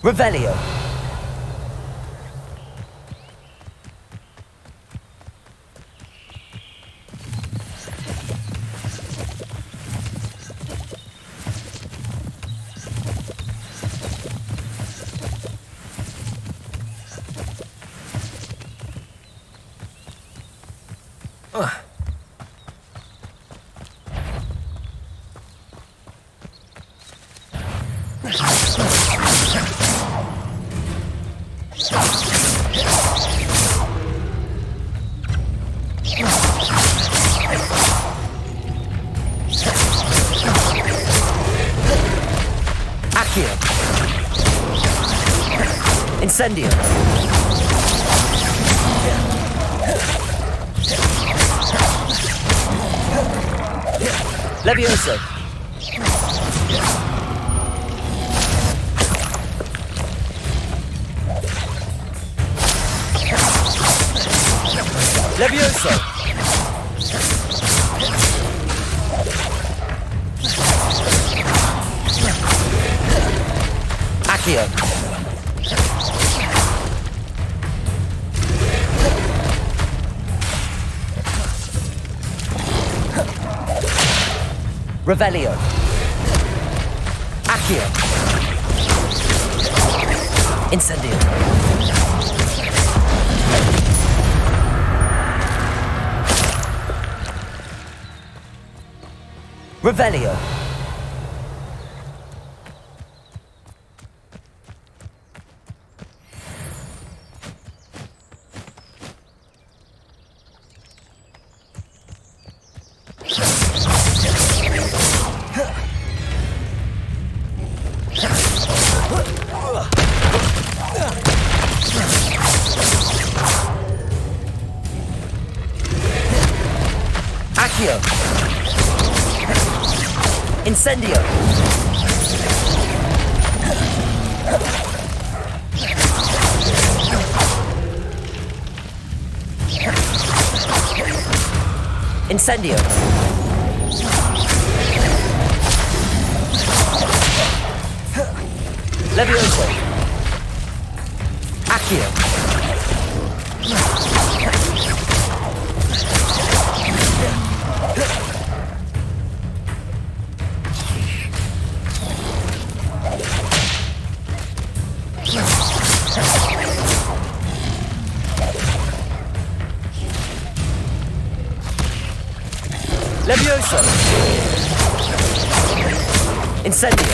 Revelio. Accio. Incendio. Levioso. Levioso. Accio. Revelio. Accio. Incendio. Revelio. Accio. Incendio. Incendio. Levioso. Accio. Levioso. Incendio.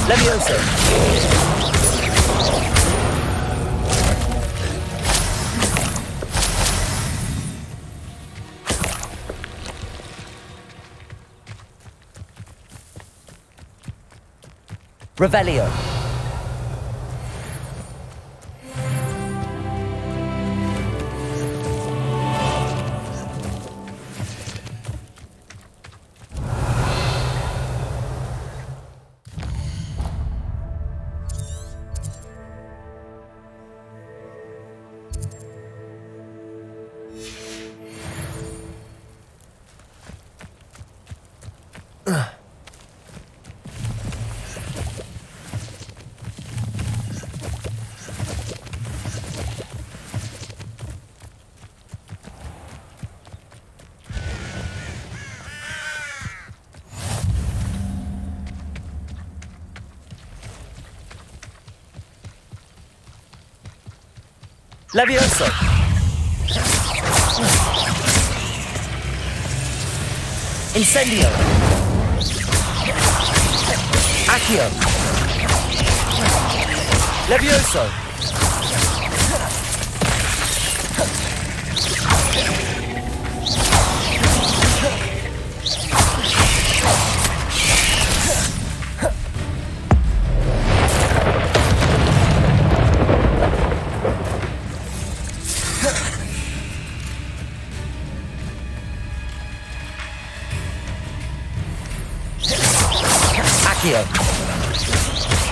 Levioso. Revelio. Levioso. Incendio. Accio. Levioso. Accio.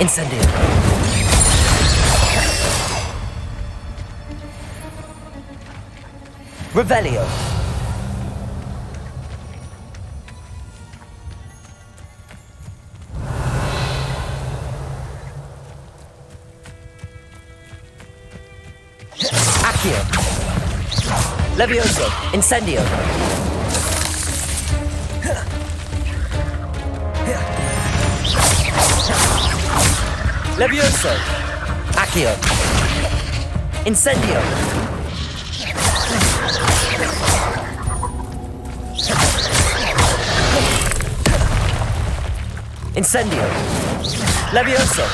Incendio. Revelio. Levioso. Incendio. Levioso. Accio. Incendio. Incendio. Levioso.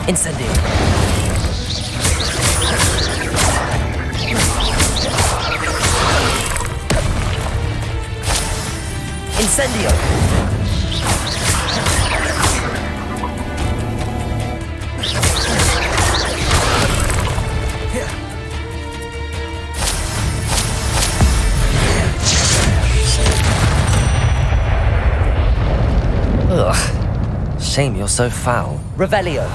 Incendio. Incendio. Ugh. Shame you're so foul. Revelio.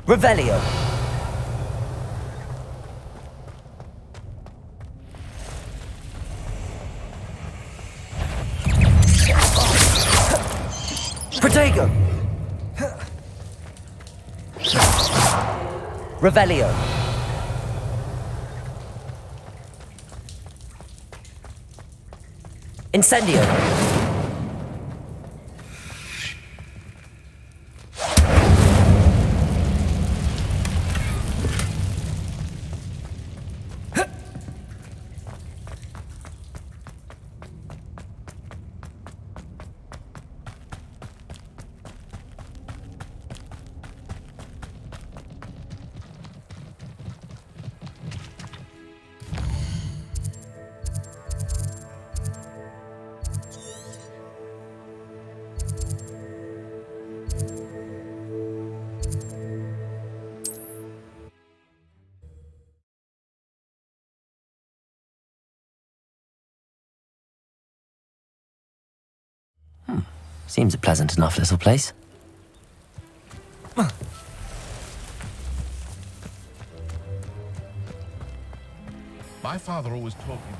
Revelio. Protego. Revelio. Incendio. Seems a pleasant enough little place. My father always taught me.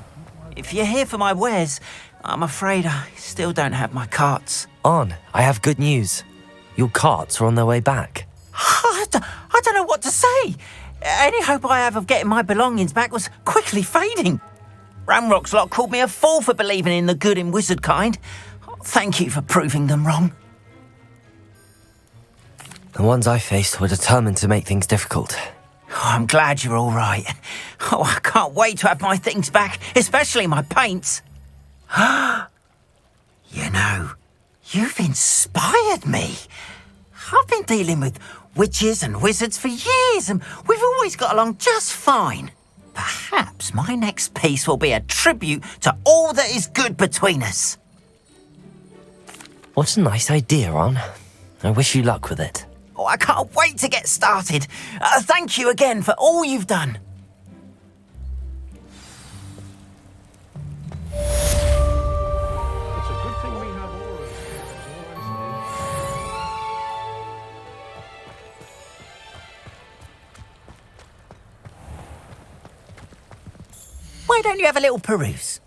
If you're here for my wares, I'm afraid I still don't have my carts. On, I have good news. Your carts are on their way back. I don't know what to say. Any hope I have of getting my belongings back was quickly fading. Ramrock's lot called me a fool for believing in the good in wizard kind. Thank you for proving them wrong. The ones I faced were determined to make things difficult. Oh, I'm glad you're all right. Oh, I can't wait to have my things back, especially my paints. You know, you've inspired me. I've been dealing with witches and wizards for years, and we've always got along just fine. Perhaps my next piece will be a tribute to all that is good between us. What a nice idea, On. I wish you luck with it. Oh, I can't wait to get started. Thank you again for all you've done. It's a good thing we have auras. That's all I'm Why don't you have a little peruse?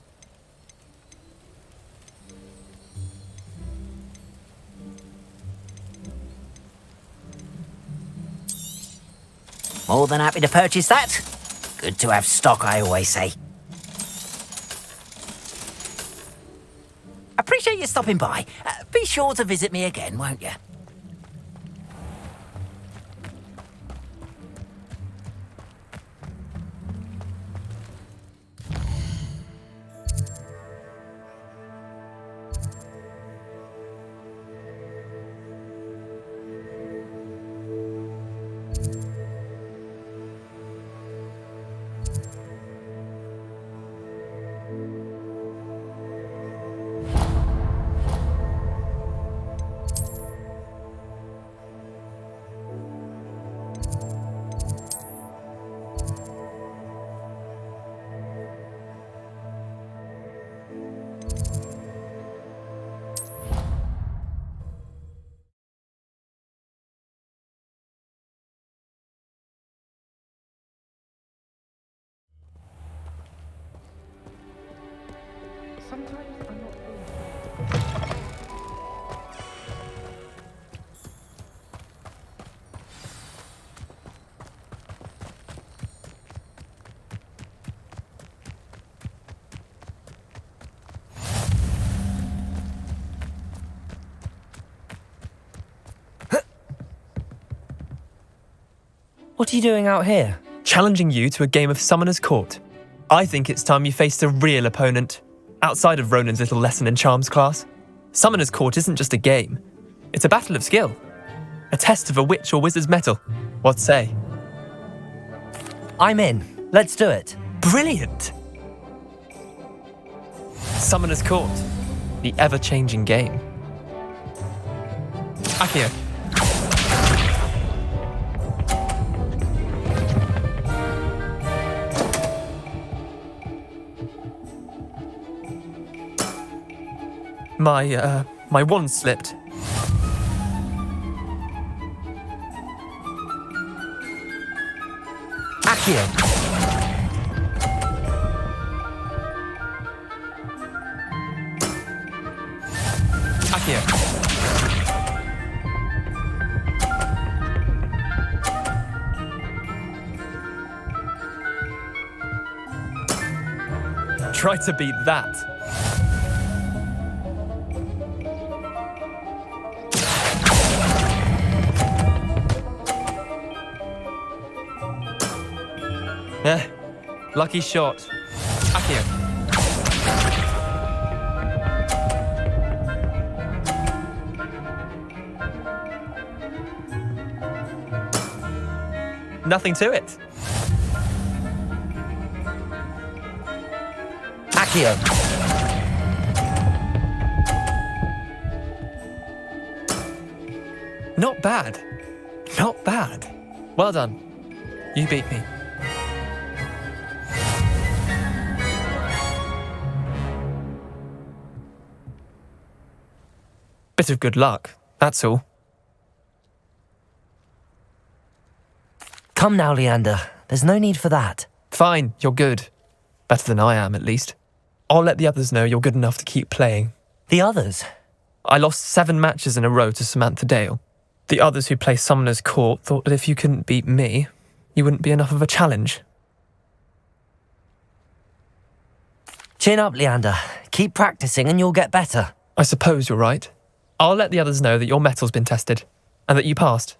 More than happy to purchase that. Good to have stock, I always say. Appreciate you stopping by. Be sure to visit me again, won't you? What are you doing out here? Challenging you to a game of Summoner's Court. I think it's time you faced a real opponent, outside of Ronan's little lesson in charms class. Summoner's Court isn't just a game. It's a battle of skill. A test of a witch or wizard's mettle. What say? I'm in. Let's do it. Brilliant! Summoner's Court. The ever-changing game. Accio. My wand slipped. Accio. Accio. Try to beat that. Lucky shot. Accio. Nothing to it. Accio. Not bad. Not bad. Well done. You beat me. Bit of good luck, that's all. Come now, Leander. There's no need for that. Fine, you're good. Better than I am, at least. I'll let the others know you're good enough to keep playing. The others? I lost 7 matches in a row to Samantha Dale. The others who play Summoner's Court thought that if you couldn't beat me, you wouldn't be enough of a challenge. Chin up, Leander. Keep practicing and you'll get better. I suppose you're right. I'll let the others know that your metal's been tested, and that you passed.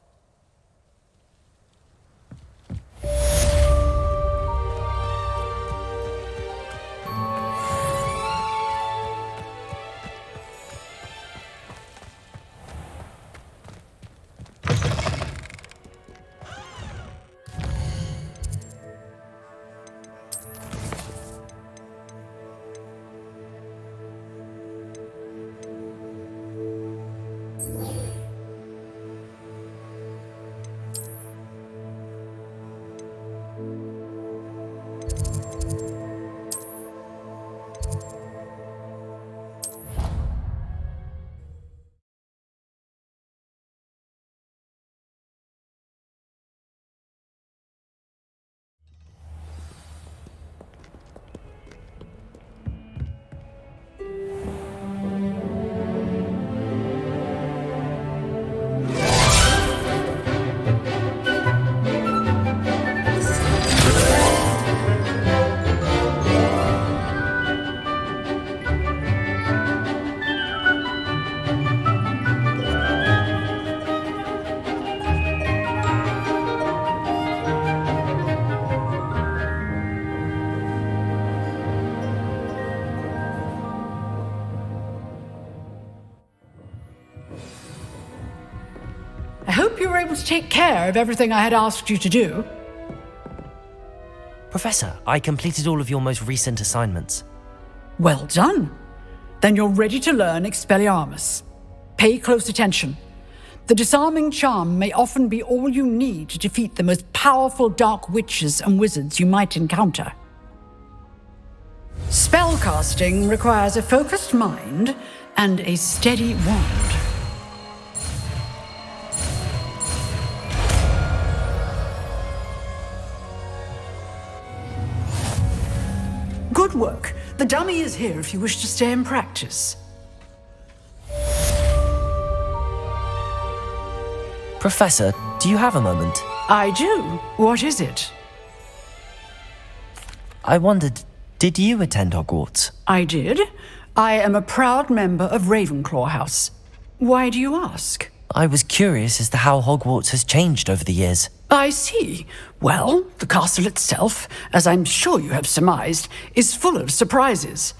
I hope you were able to take care of everything I had asked you to do. Professor, I completed all of your most recent assignments. Well done. Then you're ready to learn Expelliarmus. Pay close attention. The disarming charm may often be all you need to defeat the most powerful dark witches and wizards you might encounter. Spellcasting requires a focused mind and a steady wand. Good work. The dummy is here if you wish to stay and practice. Professor, do you have a moment? I do. What is it? I wondered, did you attend Hogwarts? I did. I am a proud member of Ravenclaw House. Why do you ask? I was curious as to how Hogwarts has changed over the years. I see. Well, the castle itself, as I'm sure you have surmised, is full of surprises.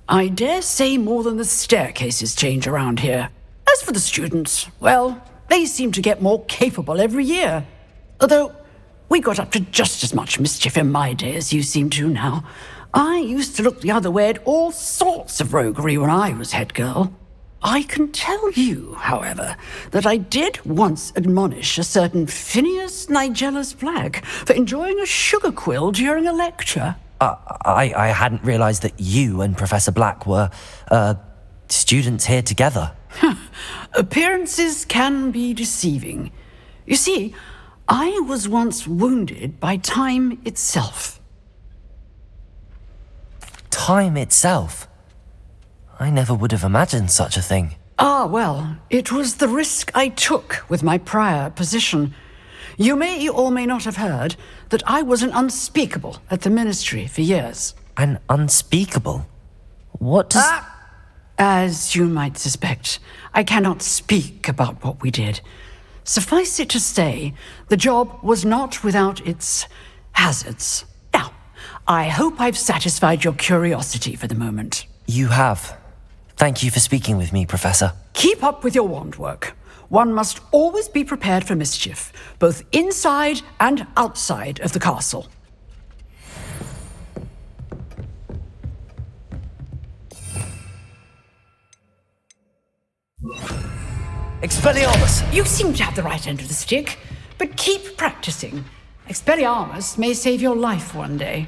I dare say more than the staircases change around here. As for the students, well, they seem to get more capable every year. Although, we got up to just as much mischief in my day as you seem to now. I used to look the other way at all sorts of roguery when I was head girl. I can tell you, however, that I did once admonish a certain Phineas Nigellus Black for enjoying a sugar quill during a lecture. I hadn't realised that you and Professor Black were, students here together. Appearances can be deceiving. You see, I was once wounded by time itself. Time itself? I never would have imagined such a thing. Ah, well, it was the risk I took with my prior position. You may or may not have heard that I was an unspeakable at the ministry for years. An unspeakable? What does... As you might suspect, I cannot speak about what we did. Suffice it to say, the job was not without its hazards. Now, I hope I've satisfied your curiosity for the moment. You have. Thank you for speaking with me, Professor. Keep up with your wand work. One must always be prepared for mischief, both inside and outside of the castle. Expelliarmus! You seem to have the right end of the stick, but keep practicing. Expelliarmus may save your life one day.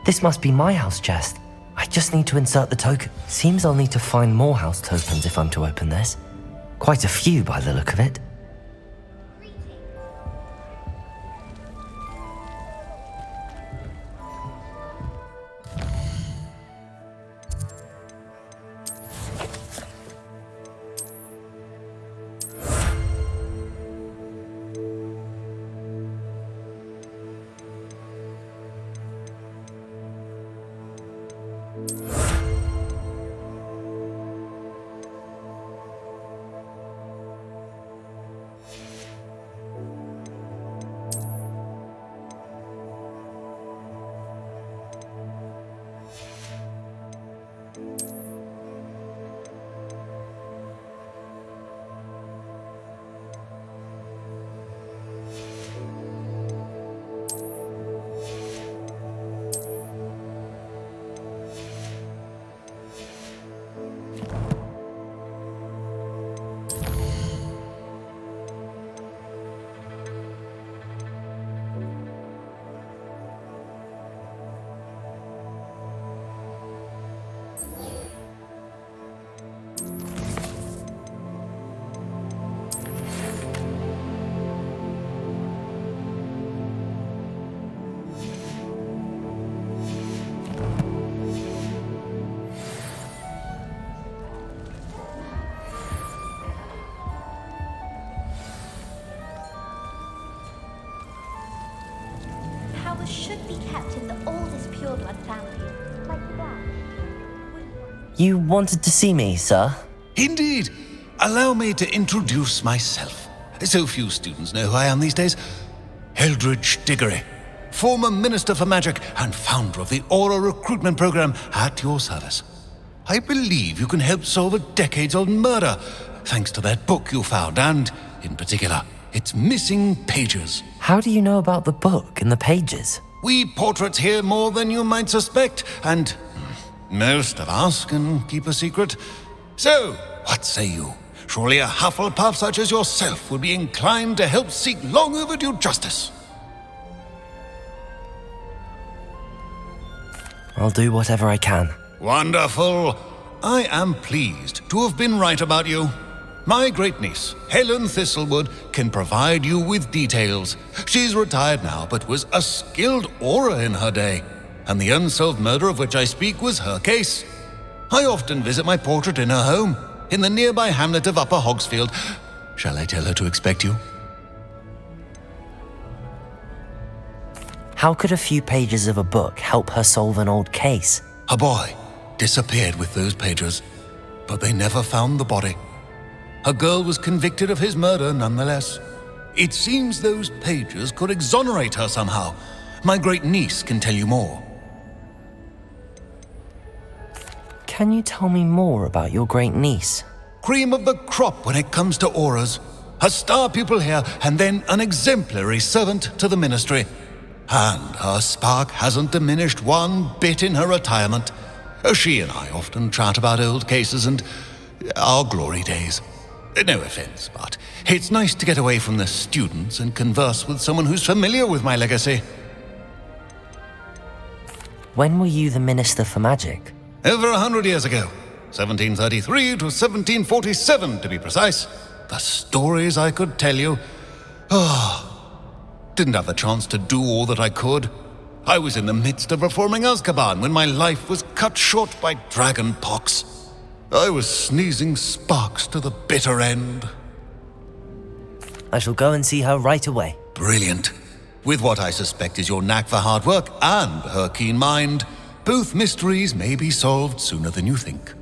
This must be my house chest. I just need to insert the token. Seems I'll need to find more house tokens if I'm to open this. Quite a few by the look of it. Powers should be kept in the oldest pureblood family, like the dad. You wanted to see me, sir? Indeed. Allow me to introduce myself. So few students know who I am these days. Eldridge Diggory, former Minister for Magic and founder of the Aura Recruitment Program, at your service. I believe you can help solve a decades-old murder, thanks to that book you found, and, in particular, its missing pages. How do you know about the book and the pages? We portraits hear more than you might suspect, and most of us can keep a secret. So, what say you? Surely a Hufflepuff such as yourself would be inclined to help seek long overdue justice. I'll do whatever I can. Wonderful. I am pleased to have been right about you. My great-niece, Helen Thistlewood, can provide you with details. She's retired now, but was a skilled aura in her day, and the unsolved murder of which I speak was her case. I often visit my portrait in her home, in the nearby hamlet of Upper Hogsfield. Shall I tell her to expect you? How could a few pages of a book help her solve an old case? A boy disappeared with those pages, but they never found the body. A girl was convicted of his murder nonetheless. It seems those pages could exonerate her somehow. My great-niece can tell you more. Can you tell me more about your great-niece? Cream of the crop when it comes to auras. A star pupil here, and then an exemplary servant to the ministry. And her spark hasn't diminished one bit in her retirement. She and I often chat about old cases and our glory days. No offense, but it's nice to get away from the students and converse with someone who's familiar with my legacy. When were you the Minister for Magic? Over 100 years ago. 1733 to 1747, to be precise. The stories I could tell you. Didn't have the chance to do all that I could. I was in the midst of reforming Azkaban when my life was cut short by dragon pox. I was sneezing sparks to the bitter end. I shall go and see her right away. Brilliant. With what I suspect is your knack for hard work and her keen mind, both mysteries may be solved sooner than you think.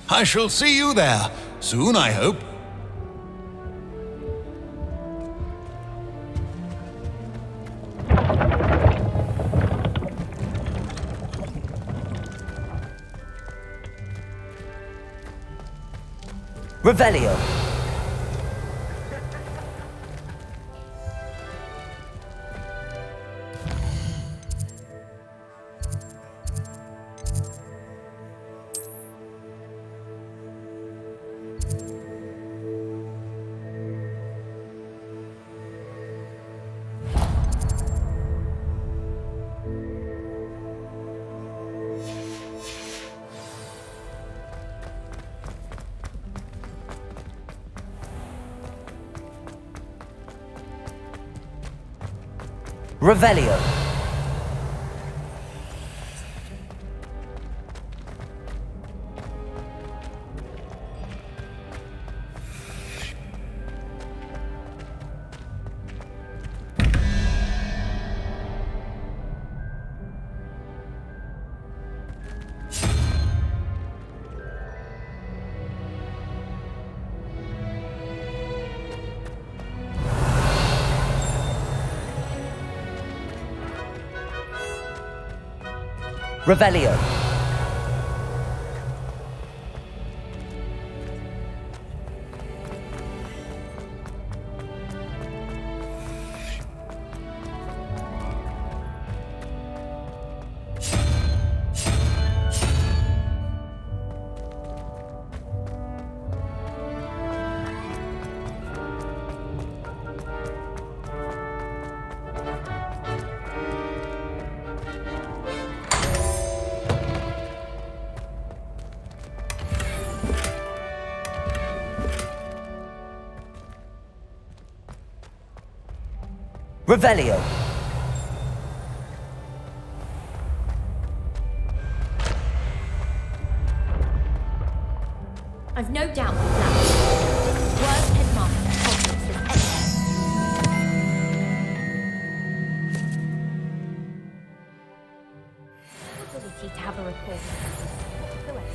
I shall see you there, soon I hope. Revelio. Revelio. Revelio. Revelio. I've no doubt with that. Worst headmaster Hogwarts has ever. Ability to have a report. Go ahead.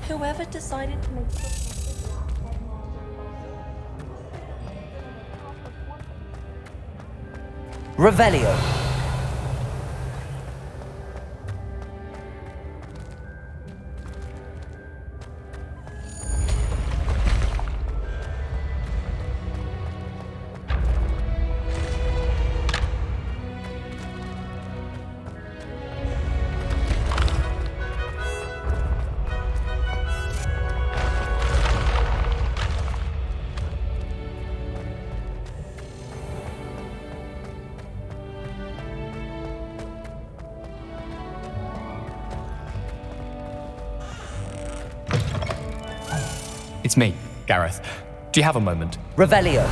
Whoever decided to make Revelio. it's me, Gareth. Do you have a moment? Revelio.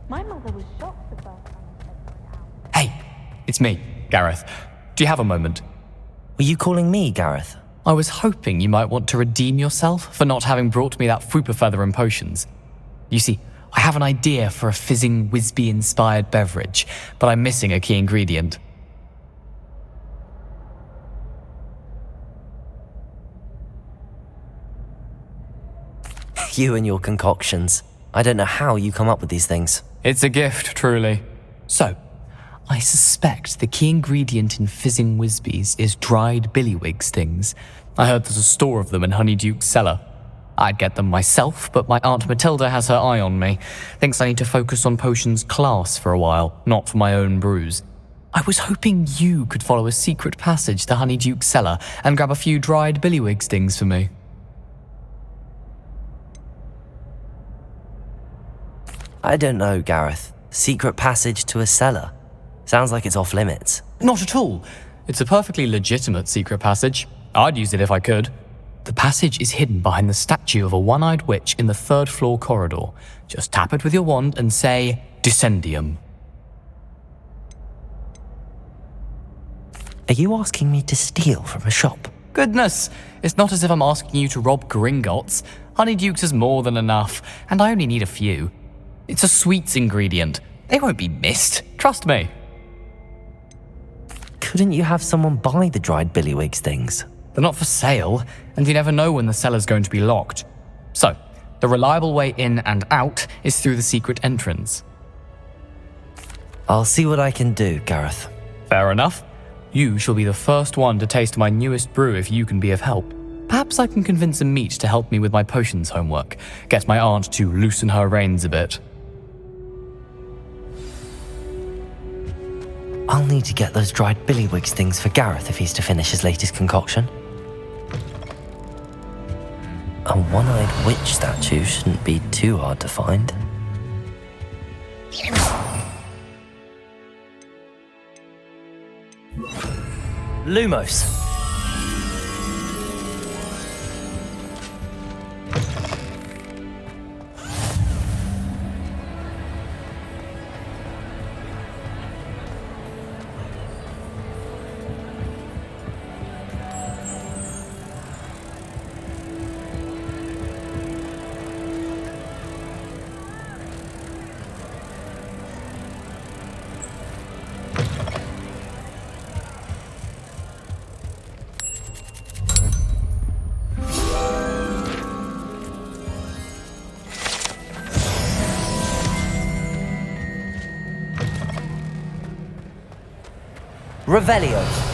My mother was shocked the first time I said my house. Hey, it's me, Gareth. Do you have a moment? Were you calling me, Gareth? I was hoping you might want to redeem yourself for not having brought me that Fupa feather and potions. You see, I have an idea for a fizzing Wisby-inspired beverage, but I'm missing a key ingredient. You and your concoctions. I don't know how you come up with these things. It's a gift, truly. So, I suspect the key ingredient in fizzing Wisbies is dried billywig stings. I heard there's a store of them in Honeyduke's cellar. I'd get them myself, but my Aunt Matilda has her eye on me. Thinks I need to focus on potions class for a while, not for my own brews. I was hoping you could follow a secret passage to Honeyduke's cellar and grab a few dried billywig stings for me. I don't know, Gareth. Secret passage to a cellar. Sounds like it's off limits. Not at all. It's a perfectly legitimate secret passage. I'd use it if I could. The passage is hidden behind the statue of a one-eyed witch in the third-floor corridor. Just tap it with your wand and say, Descendium. Are you asking me to steal from a shop? Goodness, it's not as if I'm asking you to rob Gringotts. Honeyduke's is more than enough, and I only need a few. It's a sweets ingredient. They won't be missed, trust me. Couldn't you have someone buy the dried billywig stings? They're not for sale, and you never know when the cellar's going to be locked. So, the reliable way in and out is through the secret entrance. I'll see what I can do, Gareth. Fair enough. You shall be the first one to taste my newest brew if you can be of help. Perhaps I can convince a meat to help me with my potions homework, get my aunt to loosen her reins a bit. I'll need to get those dried billywig stings for Gareth if he's to finish his latest concoction. A one-eyed witch statue shouldn't be too hard to find. Lumos. Revelio.